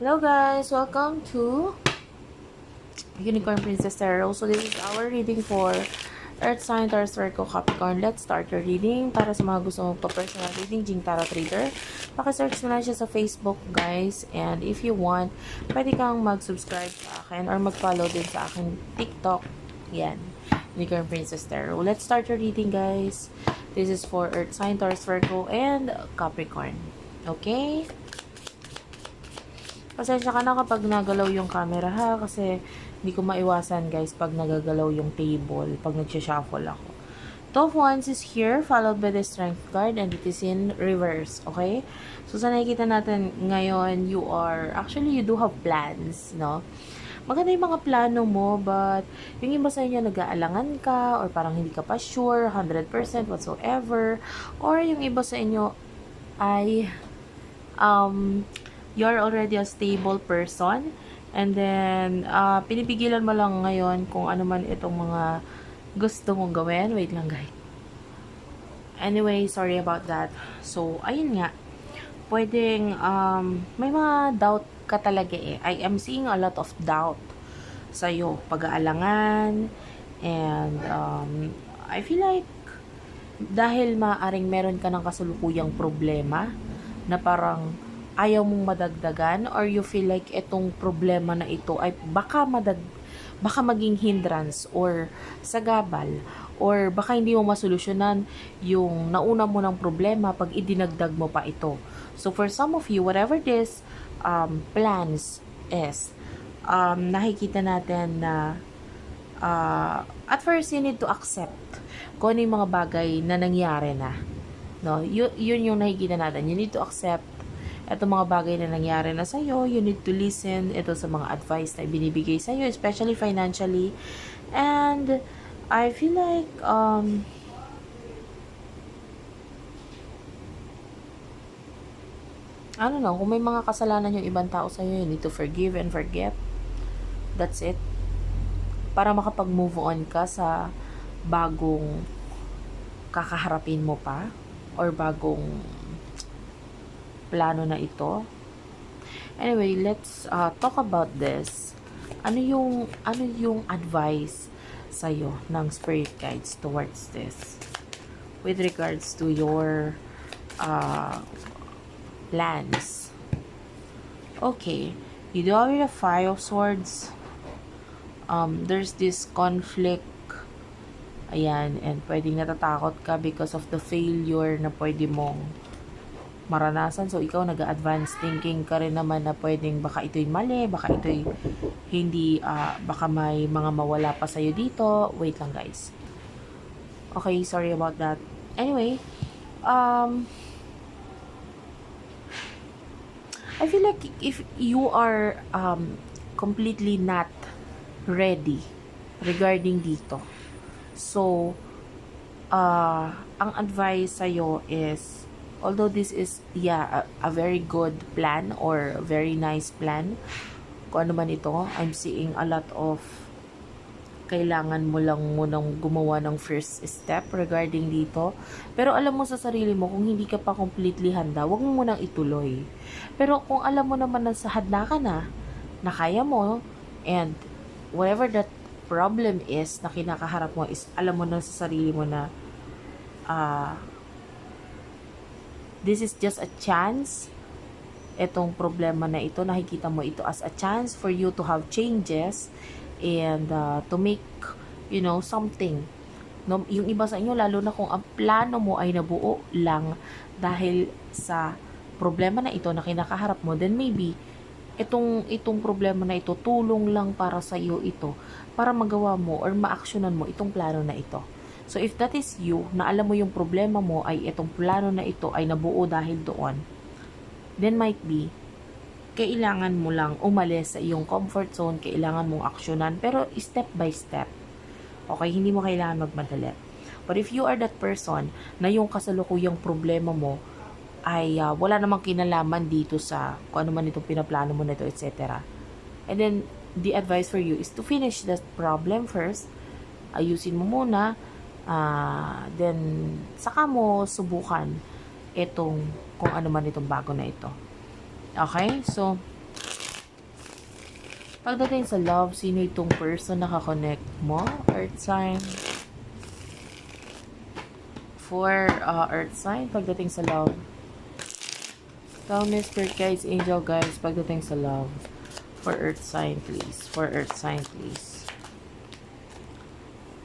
Hello guys, welcome to Unicorn Princess Tarot. So this is our reading for Earth Sign, Taurus, Virgo, Capricorn. Let's start your reading. Para sa mga gusto magpa-personal reading, Jing Tarot Reader, pakisearch na lang siya sa Facebook guys. And if you want, pwede kang mag-subscribe sa akin or mag-follow din sa akin TikTok. Yan, Unicorn Princess Tarot. Let's start your reading guys. This is for Earth Sign, Taurus, Virgo, and Capricorn. Okay? Pasensya ka na kapag nagalaw yung camera ha, kasi hindi ko maiwasan guys pag nagagalaw yung table, pag nagsha-shuffle ako. Two of Wands is here, followed by the Strength card, and it is in reverse, okay? So, sa nakikita natin ngayon, you do have plans, no? Maganda yung mga plano mo, but yung iba sa inyo nag-aalangan ka, or parang hindi ka pa sure, 100% whatsoever, or yung iba sa inyo ay, you're already a stable person, and then pinipigilan mo lang ngayon kung ano man itong mga gusto mong gawin. Wait lang guys. Anyway, sorry about that. So, ayun nga. Pwedeng, may mga doubt ka talaga eh. I am seeing a lot of doubt sa'yo. Pag-aalangan, and I feel like dahil maaring meron ka ng kasalukuyang problema na parang ayaw mong madagdagan, or you feel like itong problema na ito ay baka maging hindrance or sagabal, or baka hindi mo masolusyonan yung nauna mo ng problema pag idinagdag mo pa ito. So for some of you, whatever this plans is, nakikita natin na at first you need to accept kung ano yung mga bagay na nangyari na, no? Yun yung nakikita natin. You need to accept ito mga bagay na nangyari na sa'yo. You need to listen ito sa mga advice na binibigay sa'yo, especially financially. And I feel like I don't know, kung may mga kasalanan yung ibang tao sa'yo, you need to forgive and forget. That's it. Para makapag-move on ka sa bagong kakaharapin mo pa, or bagong plano na ito. Anyway, let's talk about this. Ano yung advice sa'yo ng spirit guides towards this with regards to your plans? Okay, you do have the Five of Swords. There's this conflict. Ayan, and pwedeng natatakot ka because of the failure na pwede mong maranasan. So, ikaw nag-advance thinking ka rin naman na pwedeng baka ito'y mali, baka ito'y hindi, baka may mga mawala pa sa'yo dito. Wait lang guys. Okay, sorry about that. Anyway, I feel like if you are completely not ready regarding dito, so, ang advice sa'yo is, although this is, a very good plan or very nice plan, kung ano man ito, I'm seeing a lot of kailangan mo lang munang gumawa ng first step regarding dito. Pero alam mo sa sarili mo, kung hindi ka pa completely handa, wag mo munang ituloy. Pero kung alam mo naman na handa ka na kaya mo, and whatever that problem is na kinakaharap mo is, alam mo na sa sarili mo na this is just a chance. Itong problema na ito, nakikita mo ito as a chance for you to have changes and to make, something. No, yung iba sa inyo, lalo na kung ang plano mo ay nabuo lang dahil sa problema na ito na kinakaharap mo, then maybe itong problema na ito, tulong lang para sa iyo ito, para magawa mo or ma-actionan mo itong plano na ito. So, if that is you, na alam mo yung problema mo ay itong plano na ito ay nabuo dahil doon, then might be, kailangan mo lang umalis sa iyong comfort zone, kailangan mong aksyonan, pero step by step. Okay, hindi mo kailangan magmadali. But if you are that person na yung kasalukuyang problema mo ay wala namang kinalaman dito sa kung ano man itong pinaplano mo na ito, etc. And then, the advice for you is to finish that problem first. Ayusin mo muna, then saka mo subukan itong kung ano man itong bago na ito. Okay? So, Pagdating sa love, sino itong person na kakonect mo? Earth sign. For Earth sign, pagdating sa love. Tell me, Spirit Guides, Angel Guides, pagdating sa love. For Earth sign, please. For Earth sign, please.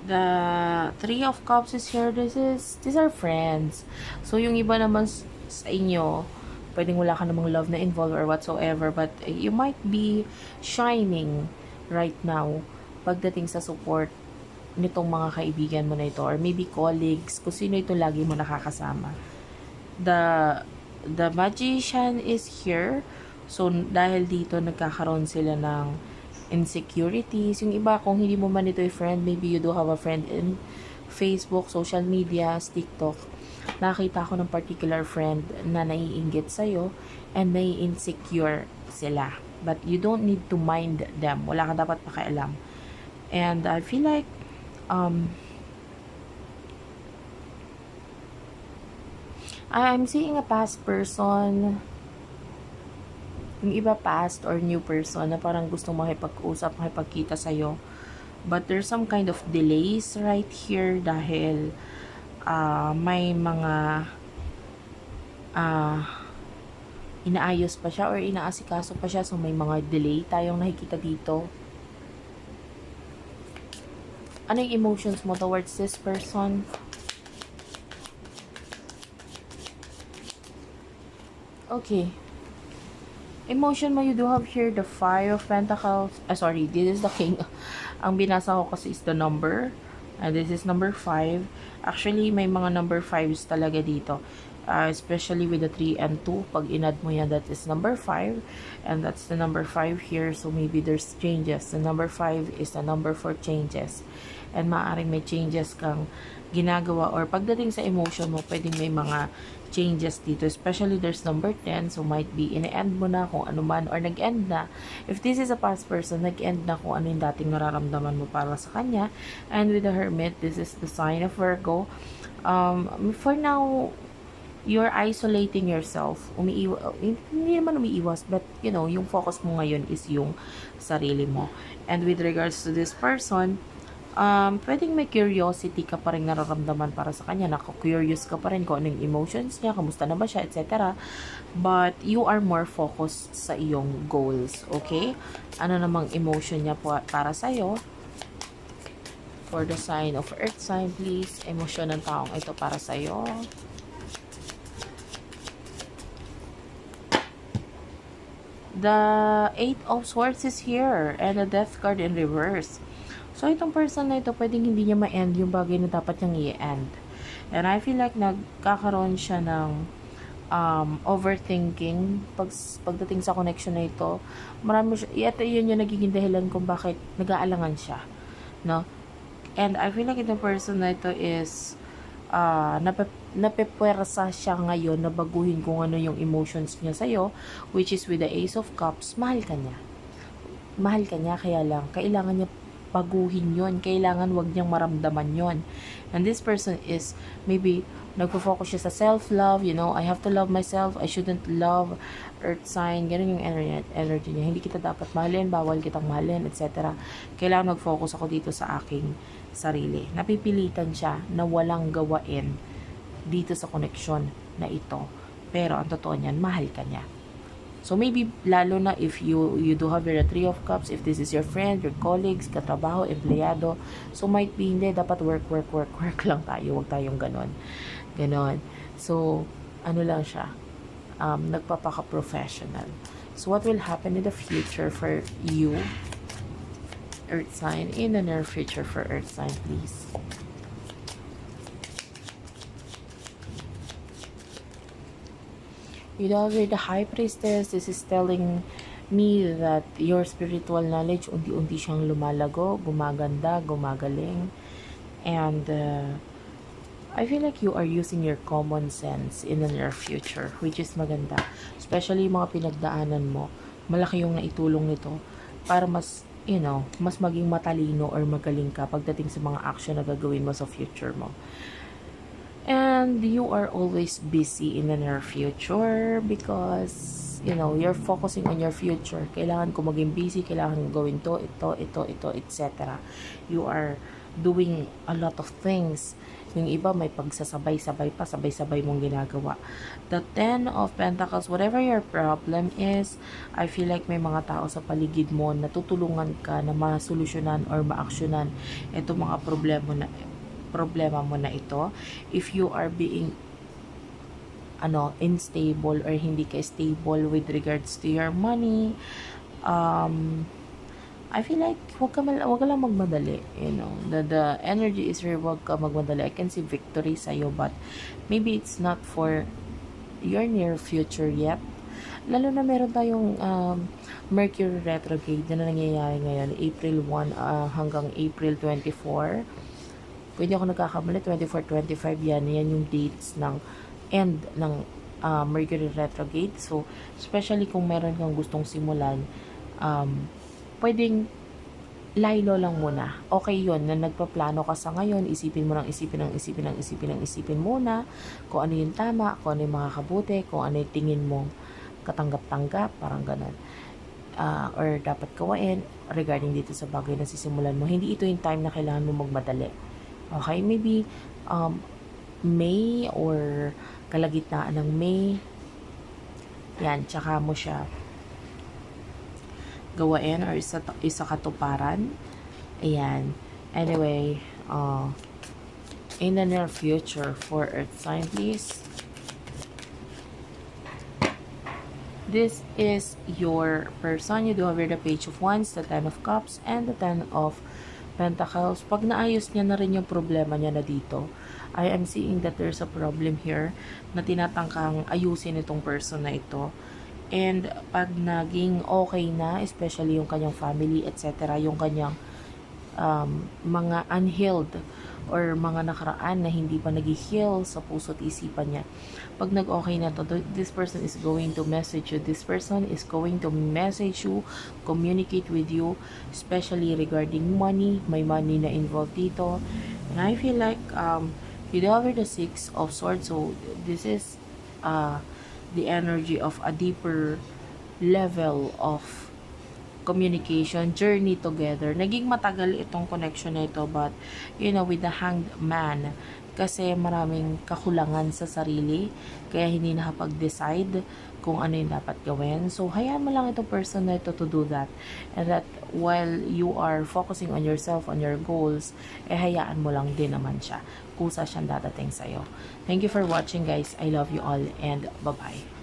The Three of Cups is here. These are friends. So, yung iba naman sa inyo, pwedeng wala ka namang love na involved or whatsoever, but you might be shining right now pagdating sa support nitong mga kaibigan mo na ito, or maybe colleagues, kung sino ito lagi mo nakakasama. The Magician is here. So, dahil dito, nagkakaroon sila ng insecurities. Yung iba, kung hindi mo man ito friend, maybe you do have a friend in Facebook, social media, TikTok. Nakita ko ng particular friend na naiinggit sa'yo and nai-insecure sila. But you don't need to mind them. Wala ka dapat pakialam. And I feel like I'm seeing a past person. Yung iba past or new person na parang gusto makipag-usap, makipagkita sa'yo. But there's some kind of delays right here dahil may mga inaayos pa siya or inaasikaso pa siya. So, may mga delay tayong nakikita dito. Ano yung emotions mo towards this person? Okay. Emotion mo, you do have here the Five of Pentacles. Sorry, this is the King. Ang binasa ko kasi is the number. And this is number 5. Actually, may mga number 5s talaga dito. Especially with the 3 and 2. Pag inad mo yan, that is number 5. And that's the number 5 here. So, maybe there's changes. The number 5 is the number for changes. And maaaring may changes kang ginagawa. Or pagdating sa emotion mo, pwedeng may mga changes dito. Especially there's number 10. So, might be in-end mo na kung ano man. Or nag-end na. If this is a past person, nag-end na kung ano yung dating nararamdaman mo para sa kanya. And with the Hermit, this is the sign of Virgo. For now, you're isolating yourself. Hindi naman umiiwas, but you know, yung focus mo ngayon is yung sarili mo. And with regards to this person, pwedeng may curiosity ka pa rin nararamdaman para sa kanya. Curious ka pa rin kung anong emotions niya, kamusta na ba siya, etc. But you are more focused sa iyong goals, okay? Ano namang emotion niya para sa'yo? For the sign of Earth sign, please. Emosyon ng taong ito para sa'yo. The Eight of Swords is here and the Death card in reverse. So, itong person na ito, pwedeng hindi niya ma-end yung bagay na dapat niyang i-end. And I feel like nagkakaroon siya ng overthinking pagdating sa connection na ito. Marami siya, ito yun yung nagiging dahilan kung bakit nag-aalangan siya. No? And I feel like itong person na ito is napepwersa siya ngayon na baguhin kung ano yung emotions niya sa'yo, which is with the Ace of Cups. Mahal ka niya. Mahal ka niya, kaya lang, kailangan niya baguhin yon, kailangan wag niyang maramdaman yon. And this person is maybe nagpo-focus siya sa self-love, you know, I have to love myself, I shouldn't love Earth sign, ganun yung energy niya. Hindi kita dapat mahalin, bawal kitang mahalin, etc. Kailangan mag-focus ako dito sa aking sarili. Napipilitan siya na walang gawain dito sa connection na ito. Pero ang totoo niyan, mahal ka niya. So, maybe, lalo na if you do have your Three of Cups, if this is your friend, your colleagues, katrabaho, empleyado, so might be, hindi, dapat work lang tayo, huwag tayong ganon. So, ano lang siya, nagpapaka-professional. So, what will happen in the future for you, Earth sign, in the near future for Earth sign, please? You know, with the High Priestess, this is telling me that your spiritual knowledge, unti-unti siyang lumalago, gumaganda, gumagaling. And I feel like you are using your common sense in the near future, which is maganda. Especially yung mga pinagdaanan mo, malaki yung naitulong nito para mas, you know, mas maging matalino or magaling ka pagdating sa mga action na gagawin mo sa future mo. And you are always busy in the near future because is, you're focusing on your future. Kailangan ko maging busy, kailangan ko gawin to, ito, etc. You are doing a lot of things. Yung iba may pagsasabay-sabay pa, sabay-sabay mong ginagawa. The Ten of Pentacles, whatever your problem is, I feel like may mga tao sa paligid mo na tutulungan ka na masolusyonan or maaksyonan itong mga problema mo na ito. If you are being unstable or hindi ka stable with regards to your money, I feel like wag ka lang magmadali, the energy is really wag ka magmadali. I can see victory sa'yo, but maybe it's not for your near future yet. Lalo na meron tayong Mercury retrograde na nangyayari ngayon, April 1 hanggang April 24. Pwede ako nagkakamali, 24-25 yan yung dates ng end ng Mercury retrograde. So, especially kung meron kang gustong simulan, pwedeng laylo lang muna. Okay yun, na nagpaplano ka sa ngayon, isipin mo ng isipin muna kung ano yung tama, kung ano yung makakabuti, kung ano yung tingin mo katanggap-tanggap, parang ganun. Or dapat gawain regarding dito sa bagay na sisimulan mo. Hindi ito yung time na kailangan mo magmadali. Okay, maybe May or kalagitnaan ng May, yan, tsaka mo siya gawain or isa katuparan. Ayan. Anyway, in the near future for Earth sign, please. This is your person. You do have the Page of Wands, the Ten of Cups, and the Ten of Pentacles. Pag naayos niya na rin yung problema niya na dito, I am seeing that there's a problem here na tinatangkang ayusin itong person na ito. And pag naging okay na, especially yung kanyang family, etc., yung kanyang mga unhealed or mga nakaraan na hindi pa nag-heal sa puso't isipan niya, pag nag-okay na to, this person is going to message you. This person is going to message you, communicate with you, especially regarding money. May money na involved dito. And I feel like you do have the Six of Swords. So this is the energy of a deeper level of communication, journey together. Naging matagal itong connection na ito, but with the Hanged Man, kasi maraming kakulangan sa sarili, kaya hindi nakapag-decide kung ano yung dapat gawin. So, hayaan mo lang itong person na ito to do that. And that while you are focusing on yourself, on your goals, hayaan mo lang din naman siya. Kusa siyang dadating sa'yo. Thank you for watching, guys. I love you all, and bye-bye.